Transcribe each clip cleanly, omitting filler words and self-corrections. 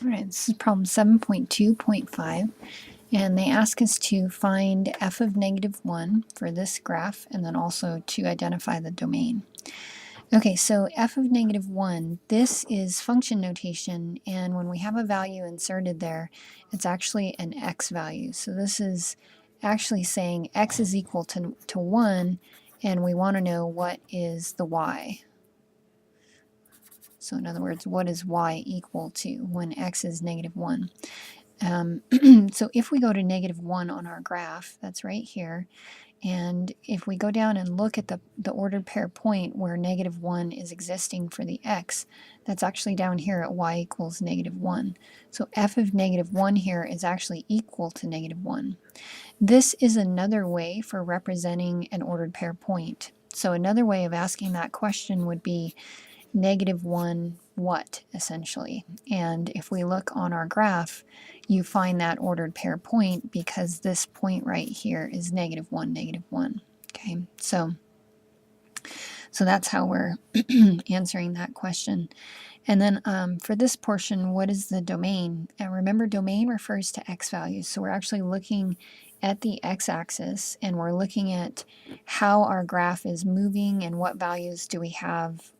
All right, this is problem 7.2.5, and they ask us to find f of -1 for this graph, and then also to identify the domain. Okay, so f of -1, this is function notation, and when we have a value inserted there, it's actually an x value. So this is actually saying x is equal to 1, and we want to know what is the y. So in other words, what is y equal to when x is -1? So if we go to -1 on our graph, that's right here, and if we go down and look at the ordered pair point where -1 is existing for the x, that's actually down here at y equals -1. So f of -1 here is actually equal to -1. This is another way for representing an ordered pair point. So another way of asking that question would be -1 what, essentially. And if we look on our graph, you find that ordered pair point because this point right here is -1, -1. Okay, so that's how we're answering that question. And then for this portion, what is the domain? And remember, domain refers to x values. So we're actually looking at the x-axis, and we're looking at how our graph is moving and what values do we have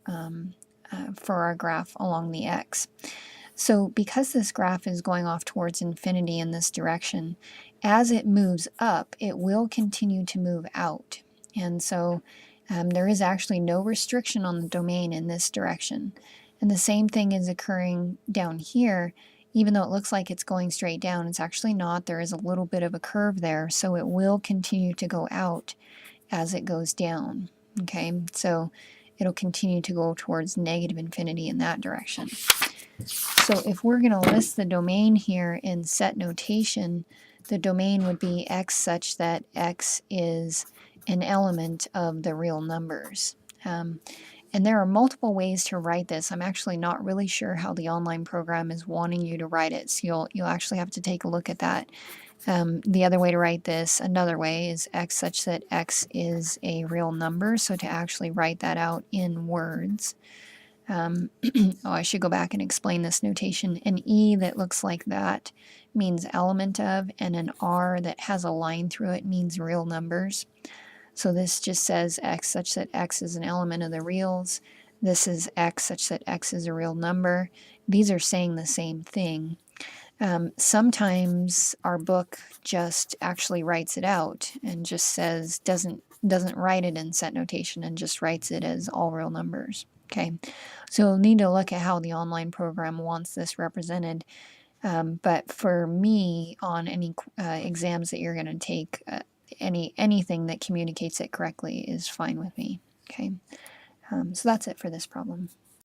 for our graph along the x. So because this graph is going off towards infinity in this direction, as it moves up, it will continue to move out. And so there is actually no restriction on the domain in this direction. And the same thing is occurring down here. Even though it looks like it's going straight down, it's actually not. There is a little bit of a curve there, so it will continue to go out as it goes down. Okay, so it'll continue to go towards negative infinity in that direction. So if we're going to list the domain here in set notation, the domain would be x such that x is an element of the real numbers. And there are multiple ways to write this. I'm actually not really sure how the online program is wanting you to write it, so you'll actually have to take a look at that. The other way to write this, another way, is x such that x is a real number, so to actually write that out in words. Oh, I should go back and explain this notation. An E that looks like that means element of, and an R that has a line through it means real numbers. So this just says x such that x is an element of the reals. This is x such that x is a real number. These are saying the same thing. Sometimes our book just actually writes it out and just says, doesn't write it in set notation and just writes it as all real numbers. Okay, so you'll need to look at how the online program wants this represented. But for me, on any exams that you're going to take, anything that communicates it correctly is fine with me. Okay, so that's it for this problem.